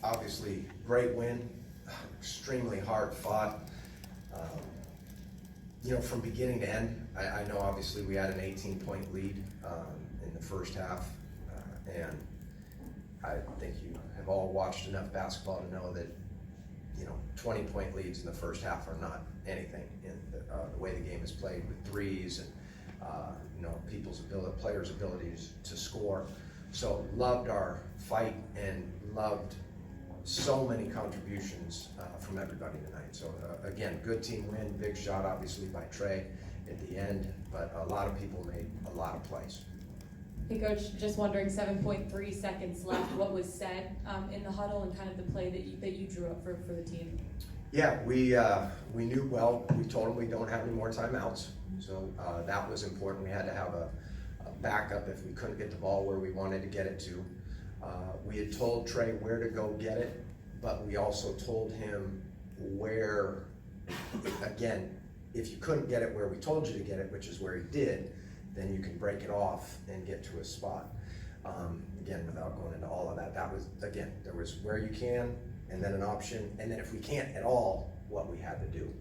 obviously great win, extremely hard fought. From beginning to end, I know obviously we had an 18-point lead in the first half, and I think you have all watched enough basketball to know that 20-point leads in the first half are not anything in the way the game is played with threes and players' abilities to score. So loved our fight and loved so many contributions from everybody tonight. So again, good team win, big shot obviously by Trey at the end, but a lot of people made a lot of plays. Hey Coach, just wondering, 7.3 seconds left, what was said in the huddle and kind of the play that you drew up for the team? Yeah, we knew well. We told them we don't have any more timeouts, so that was important. We had to have a backup if we couldn't get the ball where we wanted to get it to. We had told Trey where to go get it, but we also told him where, again, if you couldn't get it where we told you to get it, which is where he did, then you can break it off and get to a spot. Again, without going into all of that, there was where you can, and then an option, and then if we can't at all, what we had to do.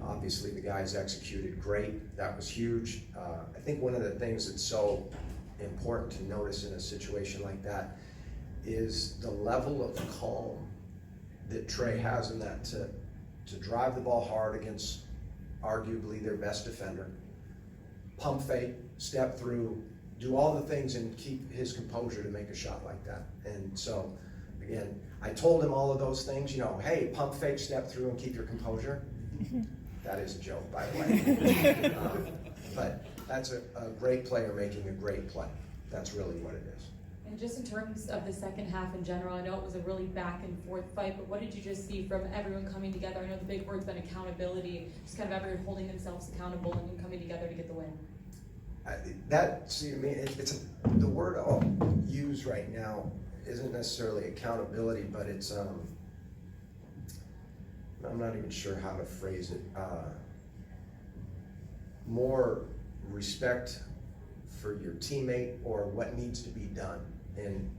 Obviously the guys executed great, that was huge. I think one of the things that's so important to notice in a situation like that is the level of calm that Trey has in that to drive the ball hard against arguably their best defender, pump fake, step through, do all the things and keep his composure to make a shot like that. And so, again, I told him all of those things, hey, pump fake, step through, and keep your composure. That is a joke, by the way. But that's a great player making a great play. That's really what it is. And just in terms of the second half in general, I know it was a really back and forth fight, but what did you just see from everyone coming together? I know the big word's been accountability, just kind of everyone holding themselves accountable and coming together to get the win. The word I'll use right now isn't necessarily accountability, but it's, I'm not even sure how to phrase it. More respect for your teammate or what needs to be done. And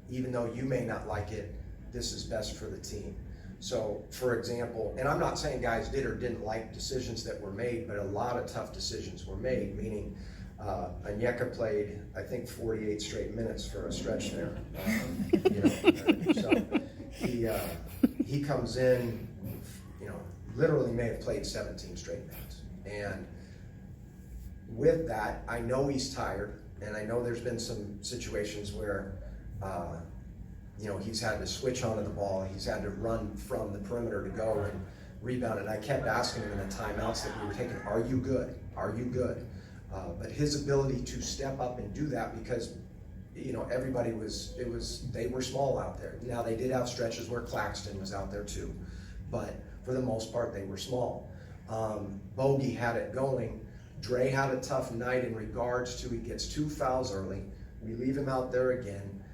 even though you may not like it, this is best for the team. So for example, and I'm not saying guys did or didn't like decisions that were made, but a lot of tough decisions were made, meaning Onyeka played, I think, 48 straight minutes for a stretch there. So he comes in, literally may have played 17 straight minutes. And with that, I know he's tired, and I know there's been some situations where he's had to switch onto the ball, he's had to run from the perimeter to go and rebound, and I kept asking him in the timeouts that we were taking, are you good? Are you good? But his ability to step up and do that, because everybody they were small out there. Now they did have stretches where Claxton was out there too, but for the most part they were small. Bogey had it going. Dre had a tough night in regards to he gets 2 fouls early. We leave him out there again.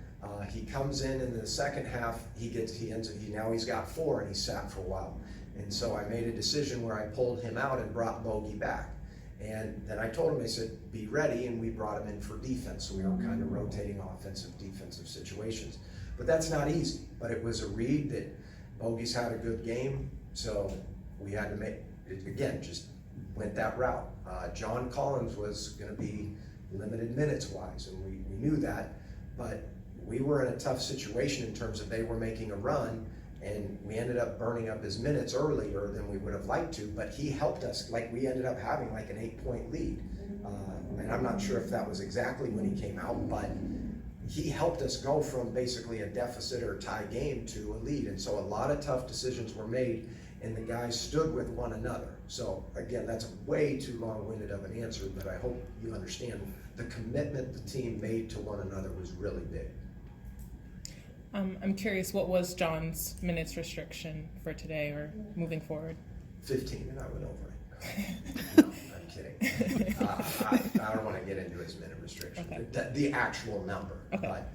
He comes in the second half. Now he's got 4 and he sat for a while. And so I made a decision where I pulled him out and brought Bogey back. And then I told him, I said, be ready, and we brought him in for defense. So we were kind of rotating offensive, defensive situations. But that's not easy. But it was a read that Bogey's had a good game, so we had to make it, again, just went that route. John Collins was going to be limited minutes-wise, and we knew that. But we were in a tough situation in terms of they were making a run, and we ended up burning up his minutes earlier than we would have liked to, but he helped us. Like, we ended up having like an 8-point lead. And I'm not sure if that was exactly when he came out, but he helped us go from basically a deficit or tie game to a lead. And so a lot of tough decisions were made, and the guys stood with one another. So again, that's a way too long-winded of an answer, but I hope you understand the commitment the team made to one another was really big. I'm curious, what was John's minutes restriction for today or moving forward? 15, and I went over it. No, I'm kidding. I don't want to get into his minute restriction, okay. The actual number, okay. But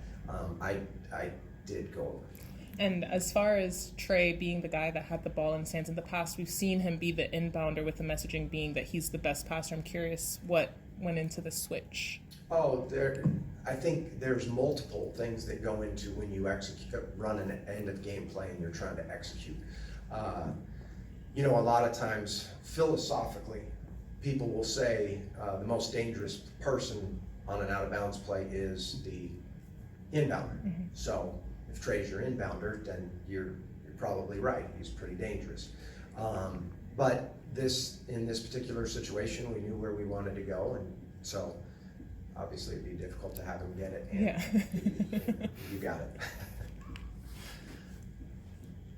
I did go over it. And as far as Trey being the guy that had the ball in his hands in the past, we've seen him be the inbounder with the messaging being that he's the best passer. I'm curious what went into the switch? Oh, I think there's multiple things that go into when you run an end of game play and you're trying to execute. You know, a lot of times philosophically, people will say the most dangerous person on an out of bounds play is the inbounder. Mm-hmm. So if Trey's your inbounder, then you're probably right. He's pretty dangerous. But in this particular situation, we knew where we wanted to go, and so obviously it'd be difficult to have him get it. And Yeah. you got it.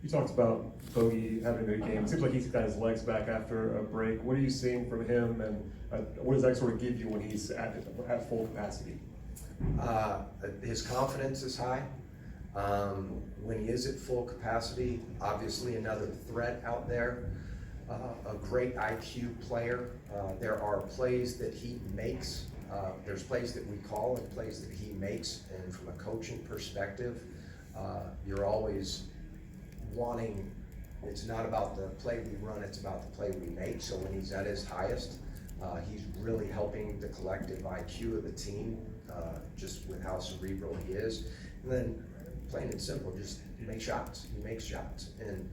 You talked about Bogey having a good game. It seems like he's got his legs back after a break. What are you seeing from him, and what does that sort of give you when he's at full capacity? His confidence is high. When he is at full capacity, obviously another threat out there. A great IQ player. There are plays that he makes. There's plays that we call and plays that he makes. And from a coaching perspective, you're always wanting, it's not about the play we run, it's about the play we make. So when he's at his highest, he's really helping the collective IQ of the team, just with how cerebral he is. And then plain and simple, just make shots. He makes shots. And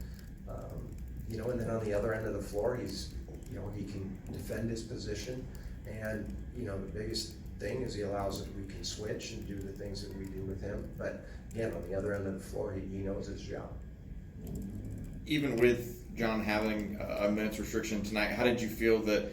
you know, and then on the other end of the floor, he's, you know, he can defend his position. And, you know, the biggest thing is he allows that we can switch and do the things that we do with him. But again, on the other end of the floor, he knows his job. Even with John having a minutes restriction tonight, how did you feel that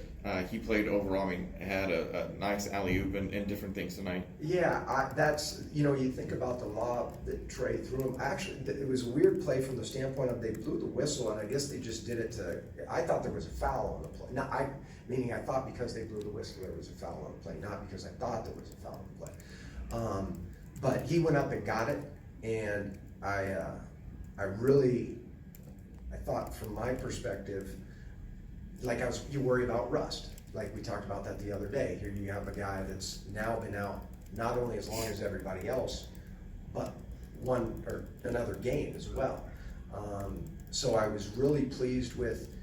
he played overall? I mean, had a nice alley-oop and different things tonight. Yeah, that's, you know, you think about the lob that Trey threw him. Actually, it was a weird play from the standpoint of they blew the whistle, and I guess they just did it to, I thought there was a foul on the play. Now, meaning I thought because they blew the whistle there was a foul on the play, not because I thought there was a foul on the play. But he went up and got it, and I thought from my perspective, like you worry about rust. Like we talked about that the other day. Here you have a guy that's now been out not only as long as everybody else, but one or another game as well. So I was really pleased with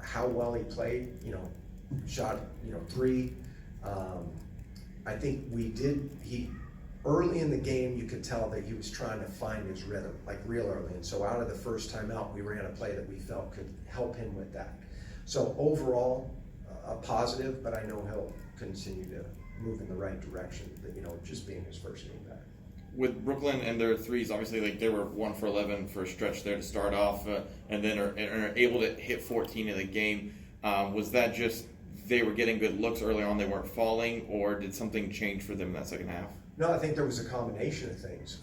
how well he played. You know, shot, you know, 3. I think early in the game, you could tell that he was trying to find his rhythm, like real early. And so out of the first time out, we ran a play that we felt could help him with that. So overall, a positive, but I know he'll continue to move in the right direction, you know, just being his first game back. With Brooklyn and their threes, obviously, like they were 1 for 11 for a stretch there to start off, and then are able to hit 14 in the game. Was that just they were getting good looks early on, they weren't falling, or did something change for them in that second half? No, I think there was a combination of things.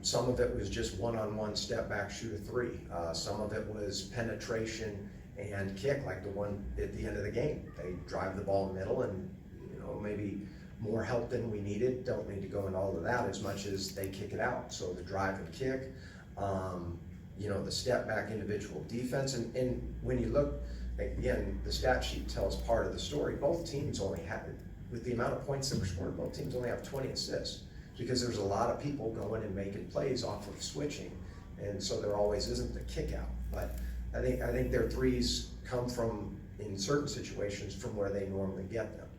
Some of it was just one-on-one step back, shoot a 3. Some of it was penetration and kick, like the one at the end of the game. They drive the ball middle, and you know, maybe more help than we needed. Don't need to go into all of that as much as they kick it out. So the drive and kick, you know, the step back individual defense, and when you look, again, the stat sheet tells part of the story. Both teams only had, with the amount of points that were scored, both teams only have 20 assists because there's a lot of people going and making plays off of switching, and so there always isn't the kick out. But I think their threes come from, in certain situations, from where they normally get them.